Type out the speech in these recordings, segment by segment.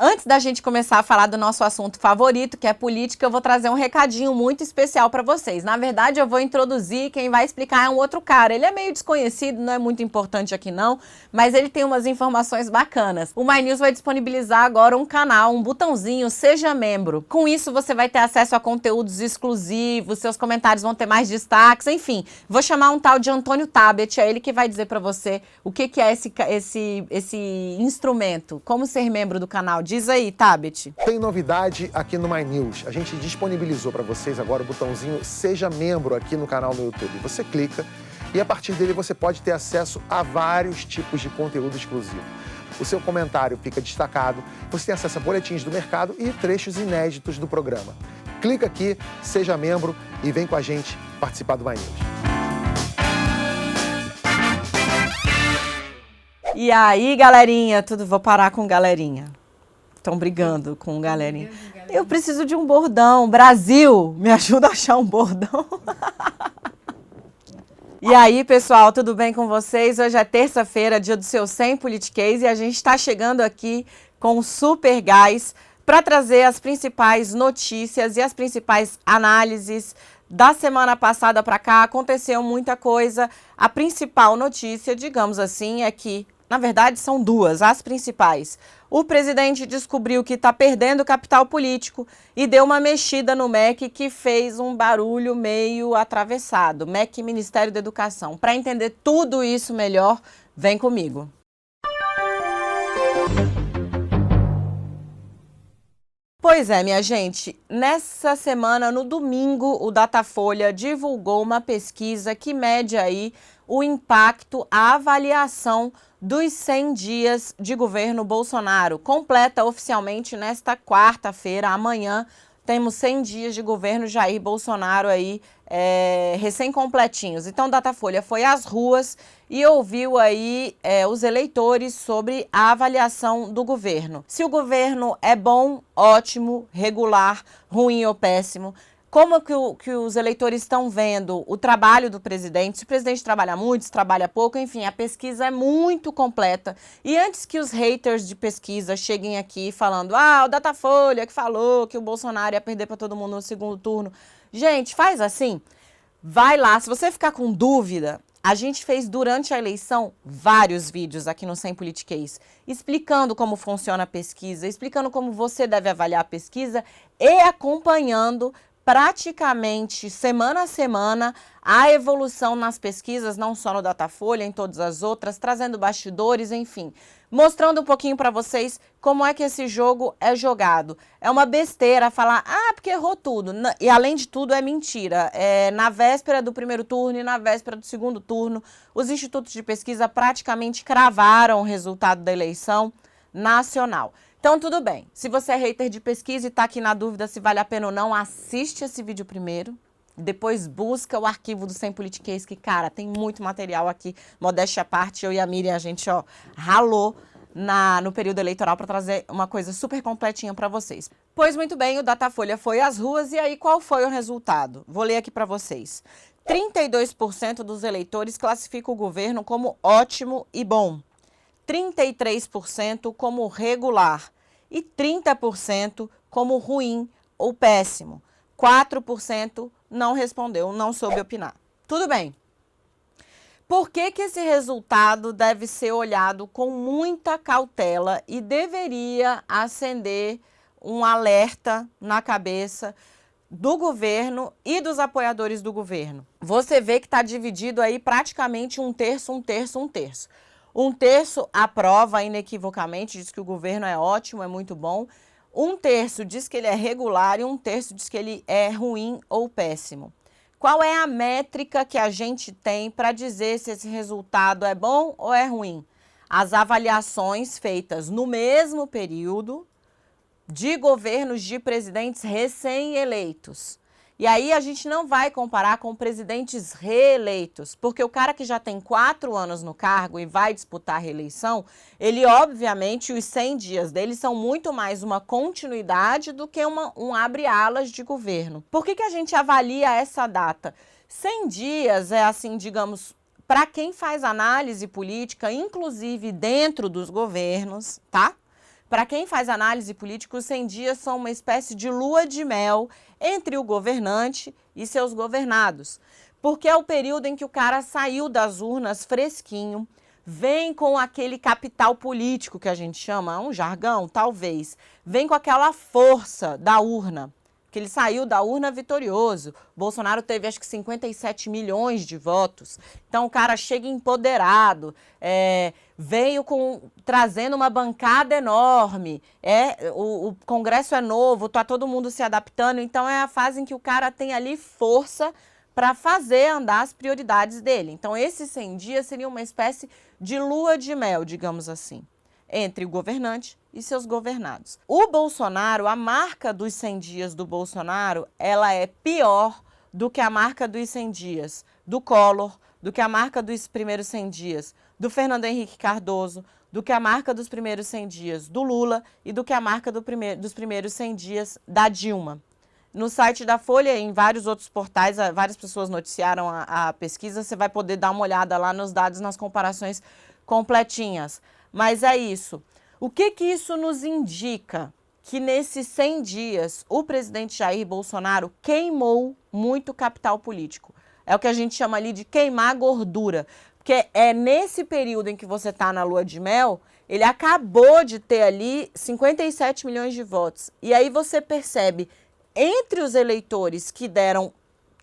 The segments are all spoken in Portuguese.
Antes da gente começar a falar do nosso assunto favorito, que é política, eu vou trazer um recadinho muito especial para vocês. Na verdade, eu vou introduzir, quem vai explicar é um outro cara. Ele é meio desconhecido, não é muito importante aqui não, mas ele tem umas informações bacanas. O My News vai disponibilizar agora um canal, um botãozinho, seja membro. Com isso, você vai ter acesso a conteúdos exclusivos, seus comentários vão ter mais destaques, enfim. Vou chamar um tal de Antônio Tabet, é ele que vai dizer para você o que é esse instrumento, como ser membro do canal. Diz aí, Tabet. Tem novidade aqui no My News. A gente disponibilizou para vocês agora o botãozinho Seja Membro aqui no canal no YouTube. Você clica e a partir dele você pode ter acesso a vários tipos de conteúdo exclusivo. O seu comentário fica destacado, você tem acesso a boletins do mercado e trechos inéditos do programa. Clica aqui, seja membro e vem com a gente participar do My News. E aí, galerinha? Vou parar com galerinha. Estão brigando com galerinha. Eu preciso de um bordão. Brasil, me ajuda a achar um bordão. E aí, pessoal, tudo bem com vocês? Hoje é terça-feira, dia do seu 100 Politiquês, e a gente está chegando aqui com um super gás para trazer as principais notícias e as principais análises. Da semana passada para cá aconteceu muita coisa. A principal notícia, digamos assim, é que, na verdade, são duas, as principais. O presidente descobriu que está perdendo capital político e deu uma mexida no MEC que fez um barulho meio atravessado. MEC, Ministério da Educação. Para entender tudo isso melhor, vem comigo. Pois é, minha gente, nessa semana, no domingo, o Datafolha divulgou uma pesquisa que mede aí o impacto, a avaliação dos 100 dias de governo Bolsonaro. Completa oficialmente nesta quarta-feira, amanhã, temos 100 dias de governo Jair Bolsonaro aí, recém-completinhos. Então, o Datafolha foi às ruas e ouviu aí os eleitores sobre a avaliação do governo. Se o governo é bom, ótimo, regular, ruim ou péssimo. Como que os eleitores estão vendo o trabalho do presidente, se o presidente trabalha muito, se trabalha pouco, enfim, a pesquisa é muito completa. E antes que os haters de pesquisa cheguem aqui falando, o Datafolha que falou que o Bolsonaro ia perder para todo mundo no segundo turno. Gente, faz assim, vai lá, se você ficar com dúvida, a gente fez durante a eleição vários vídeos aqui no 100 Politiquês, explicando como funciona a pesquisa, explicando como você deve avaliar a pesquisa e acompanhando praticamente semana a semana a evolução nas pesquisas, não só no Datafolha, em todas as outras, trazendo bastidores, enfim, mostrando um pouquinho para vocês como é que esse jogo é jogado. É uma besteira falar, porque errou tudo, e além de tudo é mentira. Na véspera do primeiro turno e na véspera do segundo turno, os institutos de pesquisa praticamente cravaram o resultado da eleição nacional. Então, tudo bem. Se você é hater de pesquisa e está aqui na dúvida se vale a pena ou não, assiste esse vídeo primeiro. Depois busca o arquivo do 100 Politiquês, que, cara, tem muito material aqui. Modéstia à parte, eu e a Miriam, a gente, ralou no período eleitoral para trazer uma coisa super completinha para vocês. Pois muito bem, o Datafolha foi às ruas e aí qual foi o resultado? Vou ler aqui para vocês. 32% dos eleitores classificam o governo como ótimo e bom. 33% como regular e 30% como ruim ou péssimo. 4% não respondeu, não soube opinar. Tudo bem. Por que esse resultado deve ser olhado com muita cautela e deveria acender um alerta na cabeça do governo e dos apoiadores do governo? Você vê que está dividido aí praticamente um terço, um terço, um terço. Um terço aprova inequivocamente, diz que o governo é ótimo, é muito bom. Um terço diz que ele é regular e um terço diz que ele é ruim ou péssimo. Qual é a métrica que a gente tem para dizer se esse resultado é bom ou é ruim? As avaliações feitas no mesmo período de governos de presidentes recém-eleitos. E aí a gente não vai comparar com presidentes reeleitos, porque o cara que já tem 4 anos no cargo e vai disputar a reeleição, ele obviamente, os 100 dias dele são muito mais uma continuidade do que um abre-alas de governo. Por que a gente avalia essa data? 100 dias é assim, digamos, para quem faz análise política, inclusive dentro dos governos, tá? Para quem faz análise política, os 100 dias são uma espécie de lua de mel entre o governante e seus governados. Porque é o período em que o cara saiu das urnas fresquinho, vem com aquele capital político que a gente chama, um jargão, talvez, vem com aquela força da urna, que ele saiu da urna vitorioso. Bolsonaro teve acho que 57 milhões de votos, então o cara chega empoderado, veio trazendo uma bancada enorme, o Congresso é novo, tá todo mundo se adaptando, então é a fase em que o cara tem ali força para fazer andar as prioridades dele. Então esses 100 dias seriam uma espécie de lua de mel, digamos assim, entre o governante e seus governados. O Bolsonaro, a marca dos 100 dias do Bolsonaro, ela é pior do que a marca dos 100 dias do Collor, do que a marca dos primeiros 100 dias do Fernando Henrique Cardoso, do que a marca dos primeiros 100 dias do Lula e do que a marca dos primeiros 100 dias da Dilma. No site da Folha e em vários outros portais, várias pessoas noticiaram a pesquisa, você vai poder dar uma olhada lá nos dados, nas comparações completinhas. Mas é isso. O que isso nos indica? Que nesses 100 dias o presidente Jair Bolsonaro queimou muito capital político. É o que a gente chama ali de queimar gordura. Porque é nesse período em que você está na lua de mel, ele acabou de ter ali 57 milhões de votos. E aí você percebe, entre os eleitores que deram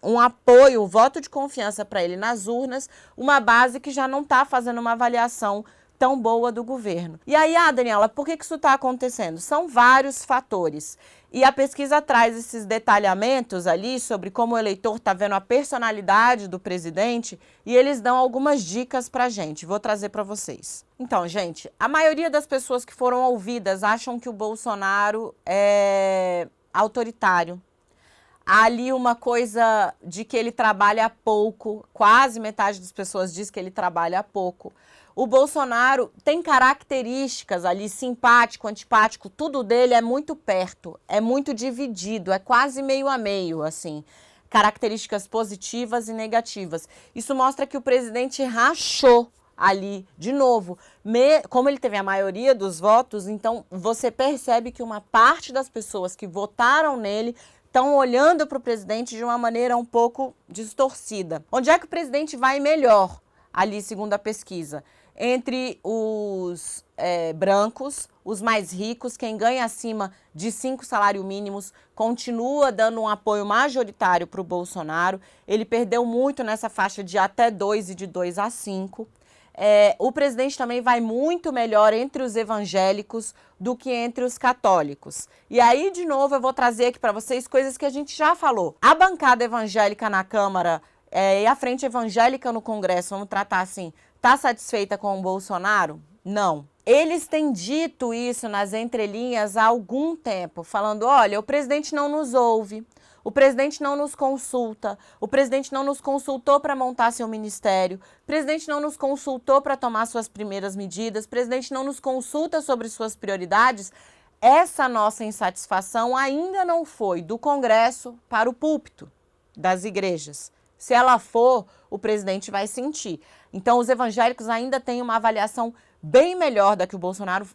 um apoio, um voto de confiança para ele nas urnas, uma base que já não está fazendo uma avaliação tão boa do governo. E aí, Daniela, por que isso está acontecendo? São vários fatores. E a pesquisa traz esses detalhamentos ali sobre como o eleitor está vendo a personalidade do presidente e eles dão algumas dicas para a gente. Vou trazer para vocês. Então, gente, a maioria das pessoas que foram ouvidas acham que o Bolsonaro é autoritário. Há ali uma coisa de que ele trabalha pouco, quase metade das pessoas diz que ele trabalha pouco. O Bolsonaro tem características ali, simpático, antipático, tudo dele é muito perto, é muito dividido, é quase meio a meio, assim. Características positivas e negativas. Isso mostra que o presidente rachou ali, de novo, como ele teve a maioria dos votos, então você percebe que uma parte das pessoas que votaram nele estão olhando para o presidente de uma maneira um pouco distorcida. Onde é que o presidente vai melhor, ali, segundo a pesquisa? Entre os brancos, os mais ricos, quem ganha acima de 5 salários mínimos, continua dando um apoio majoritário para o Bolsonaro. Ele perdeu muito nessa faixa de até 2 e de 2 a 5. O presidente também vai muito melhor entre os evangélicos do que entre os católicos. E aí, de novo, eu vou trazer aqui para vocês coisas que a gente já falou. A bancada evangélica na Câmara e a frente evangélica no Congresso, vamos tratar assim, está satisfeita com o Bolsonaro? Não. Eles têm dito isso nas entrelinhas há algum tempo, falando, olha, o presidente não nos ouve, o presidente não nos consulta, o presidente não nos consultou para montar seu ministério, o presidente não nos consultou para tomar suas primeiras medidas, o presidente não nos consulta sobre suas prioridades. Essa nossa insatisfação ainda não foi do Congresso para o púlpito das igrejas. Se ela for, o presidente vai sentir. Então, os evangélicos ainda têm uma avaliação bem melhor da que o Bolsonaro,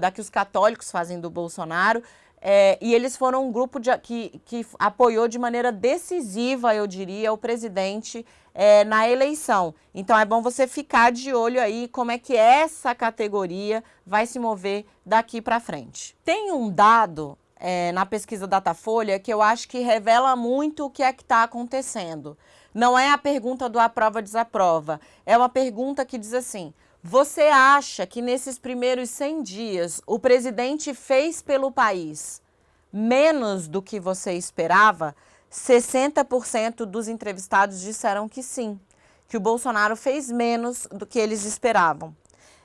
da que os católicos fazem do Bolsonaro. E eles foram um grupo que apoiou de maneira decisiva, eu diria, o presidente na eleição. Então, é bom você ficar de olho aí como é que essa categoria vai se mover daqui para frente. Tem um dado na pesquisa Datafolha que eu acho que revela muito o que é que está acontecendo. Não é a pergunta do aprova ou desaprova, é uma pergunta que diz assim: você acha que nesses primeiros 100 dias o presidente fez pelo país menos do que você esperava? 60% dos entrevistados disseram que sim, que o Bolsonaro fez menos do que eles esperavam.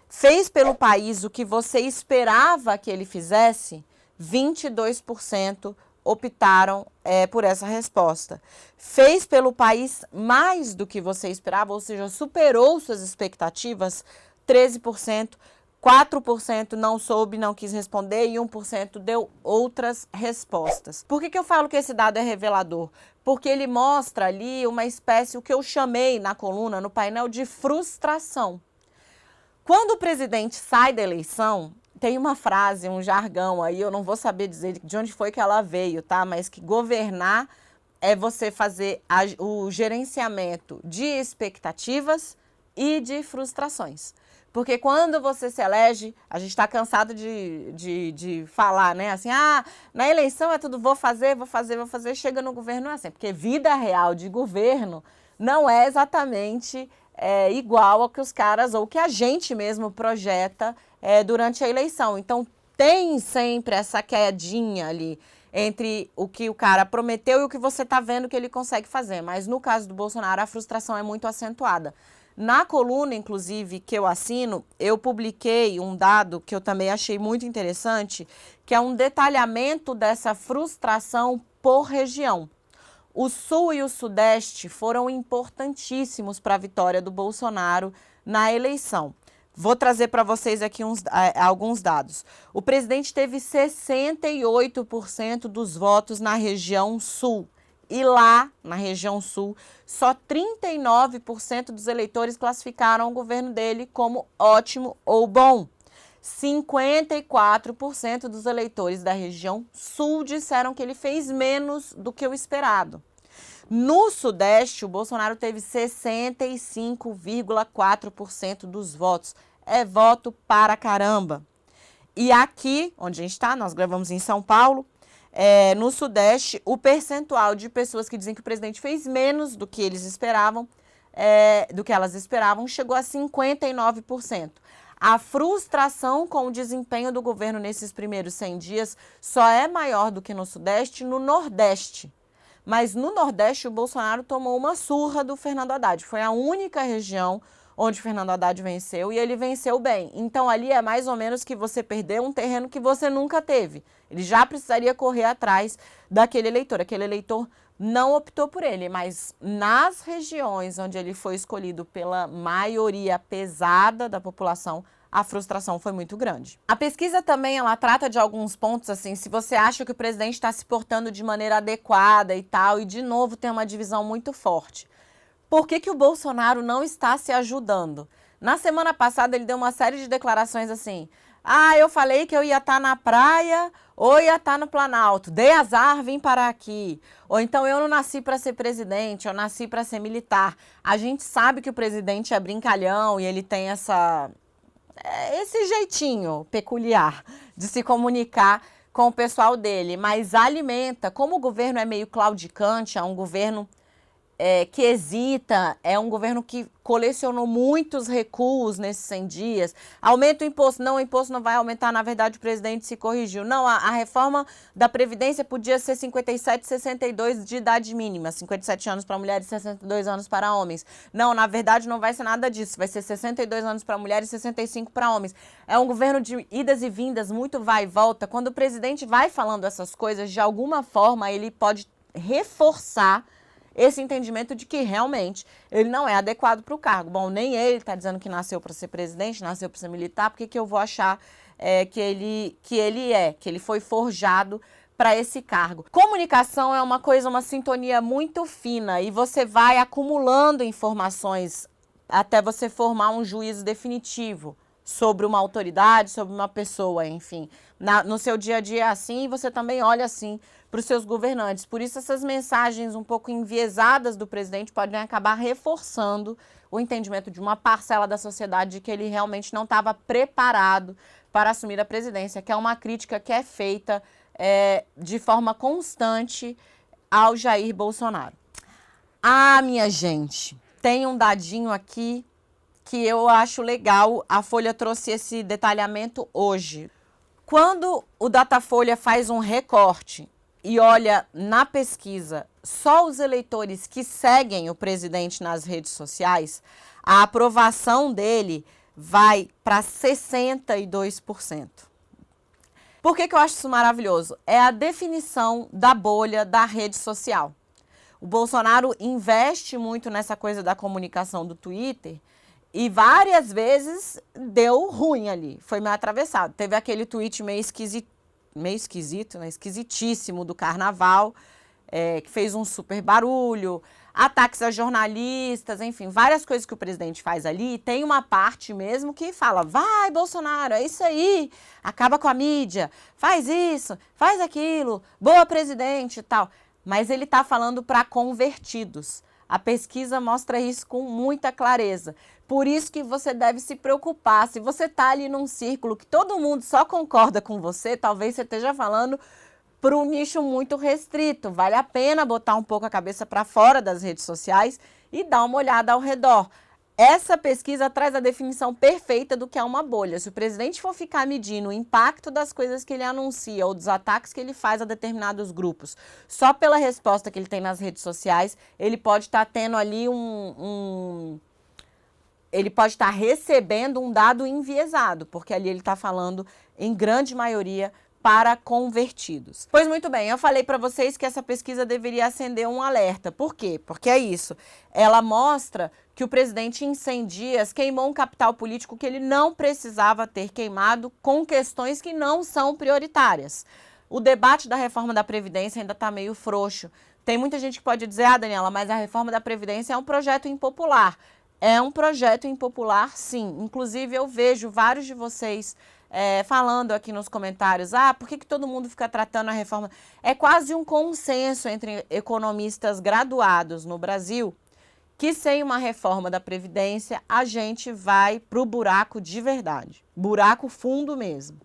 Fez pelo país o que você esperava que ele fizesse? 22% optaram por essa resposta. Fez pelo país mais do que você esperava, ou seja, superou suas expectativas? 13%, 4% não soube, não quis responder e 1% deu outras respostas. Por que eu falo que esse dado é revelador? Porque ele mostra ali uma espécie, o que eu chamei na coluna, no painel, de frustração. Quando o presidente sai da eleição, tem uma frase, um jargão aí, eu não vou saber dizer de onde foi que ela veio, tá? Mas que governar é você fazer o gerenciamento de expectativas e de frustrações. Porque quando você se elege, a gente está cansado de falar, né? Assim, na eleição é tudo vou fazer, chega no governo não é assim. Porque vida real de governo não é exatamente igual ao que os caras, ou que a gente mesmo projeta durante a eleição. Então, tem sempre essa quedinha ali entre o que o cara prometeu e o que você está vendo que ele consegue fazer. Mas no caso do Bolsonaro, a frustração é muito acentuada. Na coluna, inclusive, que eu assino, eu publiquei um dado que eu também achei muito interessante, que é um detalhamento dessa frustração por região. O Sul e o Sudeste foram importantíssimos para a vitória do Bolsonaro na eleição. Vou trazer para vocês aqui alguns dados. O presidente teve 68% dos votos na região Sul. E lá, na região Sul, só 39% dos eleitores classificaram o governo dele como ótimo ou bom. 54% dos eleitores da região Sul disseram que ele fez menos do que o esperado. No Sudeste, o Bolsonaro teve 65,4% dos votos. É voto para caramba. E aqui, onde a gente está, nós gravamos em São Paulo, no Sudeste, o percentual de pessoas que dizem que o presidente fez menos do que eles esperavam, do que elas esperavam, chegou a 59%. A frustração com o desempenho do governo nesses primeiros 100 dias só é maior do que no Sudeste, no Nordeste. Mas no Nordeste, o Bolsonaro tomou uma surra do Fernando Haddad. Foi a única região onde o Fernando Haddad venceu, e ele venceu bem. Então, ali é mais ou menos que você perdeu um terreno que você nunca teve. Ele já precisaria correr atrás daquele eleitor. Aquele eleitor não optou por ele, mas nas regiões onde ele foi escolhido pela maioria pesada da população, a frustração foi muito grande. A pesquisa também, ela trata de alguns pontos, assim, se você acha que o presidente está se portando de maneira adequada e tal, e de novo tem uma divisão muito forte. Por que o Bolsonaro não está se ajudando? Na semana passada ele deu uma série de declarações assim, eu falei que eu ia estar na praia ou ia estar no Planalto, dei azar, vim parar aqui. Ou então eu não nasci para ser presidente, eu nasci para ser militar. A gente sabe que o presidente é brincalhão e ele tem esse jeitinho peculiar de se comunicar com o pessoal dele, mas alimenta, como o governo é meio claudicante, é um governo que hesita, é um governo que colecionou muitos recuos nesses 100 dias. Aumenta o imposto. Não, o imposto não vai aumentar. Na verdade, o presidente se corrigiu. Não, a reforma da Previdência podia ser 57, 62 de idade mínima. 57 anos para mulheres e 62 anos para homens. Não, na verdade, não vai ser nada disso. Vai ser 62 anos para mulheres e 65 para homens. É um governo de idas e vindas, muito vai e volta. Quando o presidente vai falando essas coisas, de alguma forma, ele pode reforçar esse entendimento de que realmente ele não é adequado para o cargo. Bom, nem ele está dizendo que nasceu para ser presidente, nasceu para ser militar, por que eu vou achar que ele foi forjado para esse cargo? Comunicação é uma coisa, uma sintonia muito fina e você vai acumulando informações até você formar um juízo definitivo sobre uma autoridade, sobre uma pessoa, enfim. No seu dia a dia é assim e você também olha assim para os seus governantes. Por isso, essas mensagens um pouco enviesadas do presidente podem acabar reforçando o entendimento de uma parcela da sociedade de que ele realmente não estava preparado para assumir a presidência, que é uma crítica que é feita de forma constante ao Jair Bolsonaro. Minha gente, tem um dadinho aqui que eu acho legal, a Folha trouxe esse detalhamento hoje. Quando o Datafolha faz um recorte e olha na pesquisa só os eleitores que seguem o presidente nas redes sociais, a aprovação dele vai para 62%. Por que eu acho isso maravilhoso? É a definição da bolha da rede social. O Bolsonaro investe muito nessa coisa da comunicação do Twitter e várias vezes deu ruim ali, foi meio atravessado. Teve aquele tweet meio esquisito, né? Esquisitíssimo do carnaval, que fez um super barulho, ataques a jornalistas, enfim, várias coisas que o presidente faz ali. Tem uma parte mesmo que fala, vai Bolsonaro, é isso aí, acaba com a mídia, faz isso, faz aquilo, boa presidente e tal. Mas ele está falando para convertidos. A pesquisa mostra isso com muita clareza. Por isso que você deve se preocupar. Se você está ali num círculo que todo mundo só concorda com você, talvez você esteja falando para um nicho muito restrito. Vale a pena botar um pouco a cabeça para fora das redes sociais e dar uma olhada ao redor. Essa pesquisa traz a definição perfeita do que é uma bolha. Se o presidente for ficar medindo o impacto das coisas que ele anuncia ou dos ataques que ele faz a determinados grupos, só pela resposta que ele tem nas redes sociais, ele pode estar tendo ali ele pode estar recebendo um dado enviesado, porque ali ele está falando, em grande maioria, para convertidos. Pois muito bem, eu falei para vocês que essa pesquisa deveria acender um alerta. Por quê? Porque é isso. Ela mostra que o presidente em 100 dias queimou um capital político que ele não precisava ter queimado com questões que não são prioritárias. O debate da reforma da Previdência ainda está meio frouxo. Tem muita gente que pode dizer, Daniela, mas a reforma da Previdência é um projeto impopular. É um projeto impopular, sim. Inclusive, eu vejo vários de vocês falando aqui nos comentários, por que todo mundo fica tratando a reforma? É quase um consenso entre economistas graduados no Brasil que sem uma reforma da Previdência a gente vai para o buraco de verdade, buraco fundo mesmo.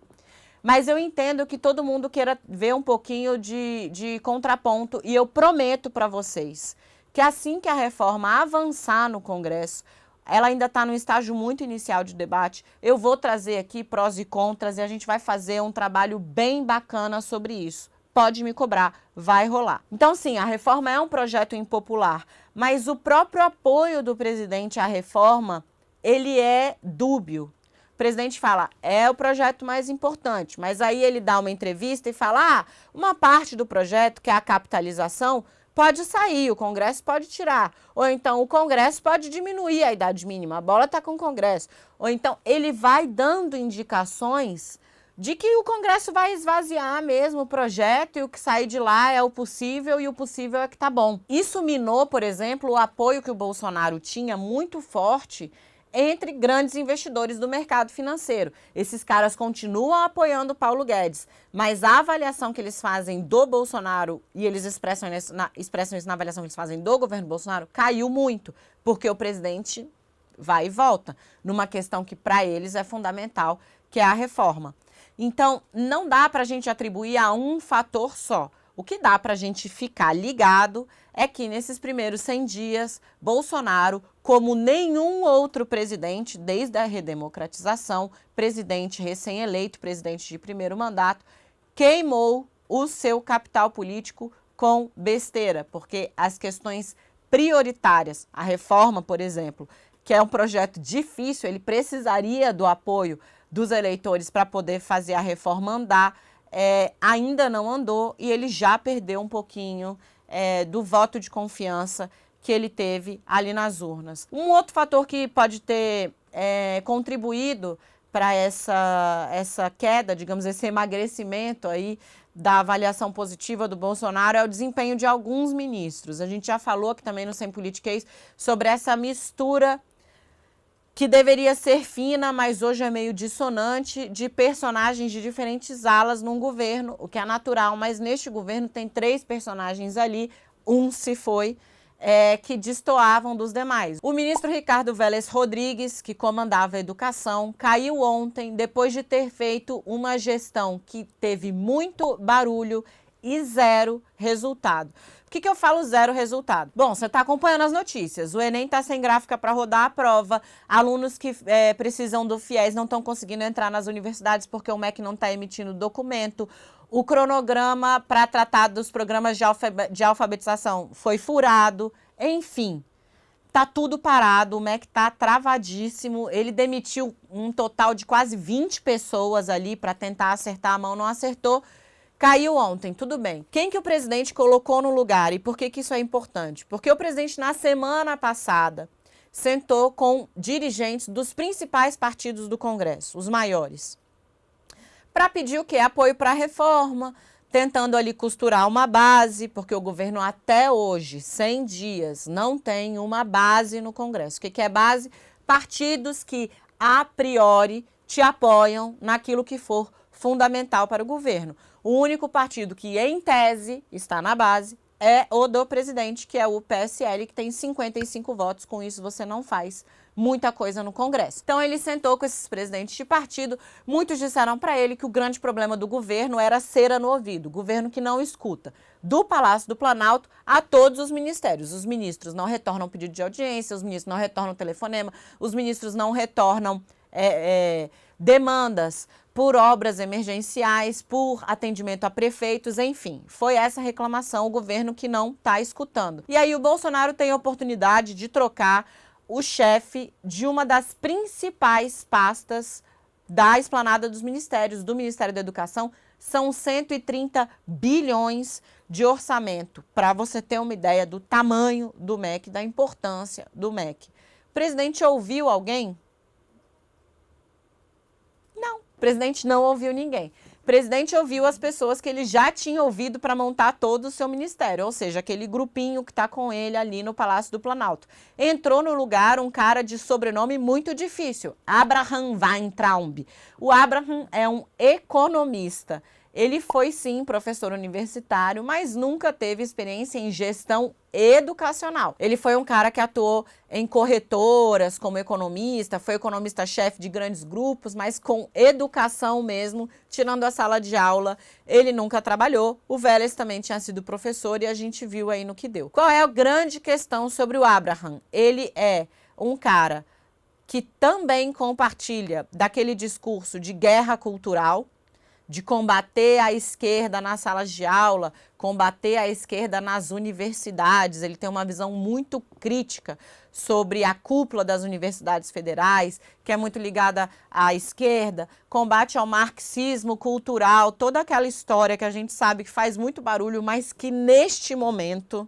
Mas eu entendo que todo mundo queira ver um pouquinho de contraponto e eu prometo para vocês que assim que a reforma avançar no Congresso, ela ainda está no estágio muito inicial de debate, eu vou trazer aqui prós e contras e a gente vai fazer um trabalho bem bacana sobre isso. Pode me cobrar, vai rolar. Então sim, a reforma é um projeto impopular, mas o próprio apoio do presidente à reforma, ele é dúbio. O presidente fala, é o projeto mais importante, mas aí ele dá uma entrevista e fala, uma parte do projeto, que é a capitalização, pode sair, o Congresso pode tirar. Ou então o Congresso pode diminuir a idade mínima, a bola está com o Congresso. Ou então ele vai dando indicações de que o Congresso vai esvaziar mesmo o projeto e o que sair de lá é o possível e o possível é que tá bom. Isso minou, por exemplo, o apoio que o Bolsonaro tinha muito forte entre grandes investidores do mercado financeiro. Esses caras continuam apoiando o Paulo Guedes, mas a avaliação que eles fazem do Bolsonaro, e eles expressam isso na avaliação que eles fazem do governo Bolsonaro, caiu muito, porque o presidente vai e volta numa questão que para eles é fundamental, que é a reforma. Então, não dá para a gente atribuir a um fator só. O que dá para a gente ficar ligado é que nesses primeiros 100 dias, Bolsonaro, como nenhum outro presidente, desde a redemocratização, presidente recém-eleito, presidente de primeiro mandato, queimou o seu capital político com besteira, porque as questões prioritárias, a reforma, por exemplo, que é um projeto difícil, ele precisaria do apoio dos eleitores para poder fazer a reforma andar, ainda não andou e ele já perdeu um pouquinho do voto de confiança que ele teve ali nas urnas. Um outro fator que pode ter contribuído para essa queda, digamos, esse emagrecimento aí da avaliação positiva do Bolsonaro é o desempenho de alguns ministros. A gente já falou aqui também no Sem Politiquês sobre essa mistura que deveria ser fina, mas hoje é meio dissonante, de personagens de diferentes alas num governo, o que é natural, mas neste governo tem 3 personagens ali, um se foi, que destoavam dos demais. O ministro Ricardo Vélez Rodrigues, que comandava a educação, caiu ontem depois de ter feito uma gestão que teve muito barulho e 0 resultado. Por que eu falo 0 resultado? Bom, você está acompanhando as notícias. O Enem está sem gráfica para rodar a prova. Alunos que precisam do FIES não estão conseguindo entrar nas universidades porque o MEC não está emitindo documento. O cronograma para tratar dos programas de alfabetização foi furado. Enfim, está tudo parado. O MEC está travadíssimo. Ele demitiu um total de quase 20 pessoas ali para tentar acertar a mão. Não acertou. Caiu ontem, tudo bem. Quem que o presidente colocou no lugar e por que isso é importante? Porque o presidente, na semana passada, sentou com dirigentes dos principais partidos do Congresso, os maiores, para pedir o quê? Apoio para a reforma, tentando ali costurar uma base, porque o governo até hoje, 100 dias, não tem uma base no Congresso. O que é base? Partidos que, a priori, te apoiam naquilo que for fundamental para o governo. O único partido que, em tese, está na base é o do presidente, que é o PSL, que tem 55 votos. Com isso, você não faz muita coisa no Congresso. Então, ele sentou com esses presidentes de partido. Muitos disseram para ele que o grande problema do governo era cera no ouvido, governo que não escuta. Do Palácio do Planalto a todos os ministérios. Os ministros não retornam pedido de audiência, os ministros não retornam telefonema, os ministros não retornam demandas por obras emergenciais, por atendimento a prefeitos, enfim. Foi essa reclamação, o governo que não está escutando. E aí o Bolsonaro tem a oportunidade de trocar o chefe de uma das principais pastas da esplanada dos ministérios, do Ministério da Educação. São 130 bilhões de orçamento, para você ter uma ideia do tamanho do MEC, da importância do MEC. O presidente ouviu alguém? Não, o presidente não ouviu ninguém. O presidente ouviu as pessoas que ele já tinha ouvido para montar todo o seu ministério, ou seja, aquele grupinho que está com ele ali no Palácio do Planalto. Entrou no lugar um cara de sobrenome muito difícil, Abraham Weintraub. O Abraham é um economista. Ele foi, sim, professor universitário, mas nunca teve experiência em gestão educacional. Ele foi um cara que atuou em corretoras como economista, foi economista-chefe de grandes grupos, mas com educação mesmo, tirando a sala de aula, ele nunca trabalhou. O Vélez também tinha sido professor e a gente viu aí no que deu. Qual é a grande questão sobre o Abraham? Ele é um cara que também compartilha daquele discurso de guerra cultural, de combater a esquerda nas salas de aula, combater a esquerda nas universidades. Ele tem uma visão muito crítica sobre a cúpula das universidades federais, que é muito ligada à esquerda, combate ao marxismo cultural, toda aquela história que a gente sabe que faz muito barulho, mas que neste momento,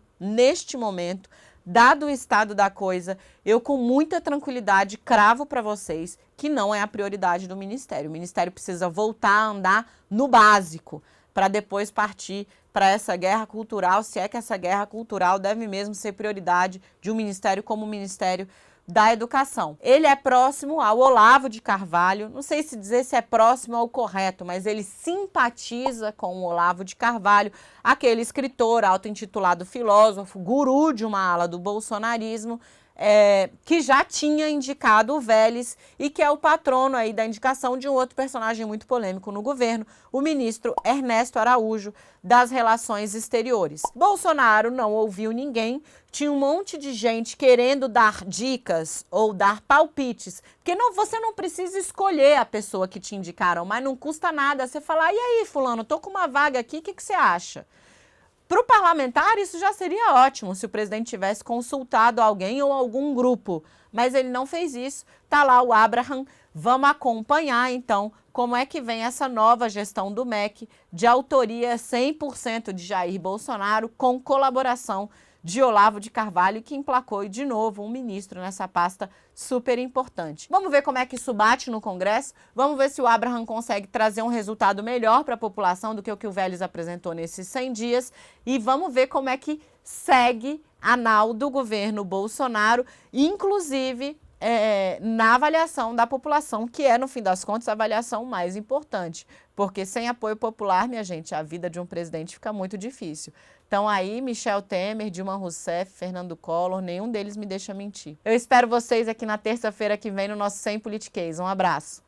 dado o estado da coisa, eu com muita tranquilidade cravo para vocês que não é a prioridade do Ministério. O Ministério precisa voltar a andar no básico para depois partir para essa guerra cultural, se é que essa guerra cultural deve mesmo ser prioridade de um ministério como o Ministério da Educação. Ele é próximo ao Olavo de Carvalho, não sei se dizer se é próximo ao correto, mas ele simpatiza com o Olavo de Carvalho, aquele escritor auto-intitulado filósofo, guru de uma ala do bolsonarismo, que já tinha indicado o Vélez e que é o patrono aí da indicação de um outro personagem muito polêmico no governo, o ministro Ernesto Araújo, das Relações Exteriores. Bolsonaro não ouviu ninguém, tinha um monte de gente querendo dar dicas ou dar palpites, porque você não precisa escolher a pessoa que te indicaram, mas não custa nada você falar, e aí fulano, tô com uma vaga aqui, o que você acha? Para o parlamentar, isso já seria ótimo se o presidente tivesse consultado alguém ou algum grupo, mas ele não fez isso. Está lá o Abraham. Vamos acompanhar, então, como é que vem essa nova gestão do MEC, de autoria 100% de Jair Bolsonaro, com colaboração de Olavo de Carvalho, que emplacou de novo um ministro nessa pasta super importante. Vamos ver como é que isso bate no Congresso, vamos ver se o Abraham consegue trazer um resultado melhor para a população do que o Vélez apresentou nesses 100 dias e vamos ver como é que segue a nau do governo Bolsonaro, inclusive na avaliação da população, que é, no fim das contas, a avaliação mais importante. Porque sem apoio popular, minha gente, a vida de um presidente fica muito difícil. Então aí, Michel Temer, Dilma Rousseff, Fernando Collor, nenhum deles me deixa mentir. Eu espero vocês aqui na terça-feira que vem no nosso 100 Politiquês. Um abraço.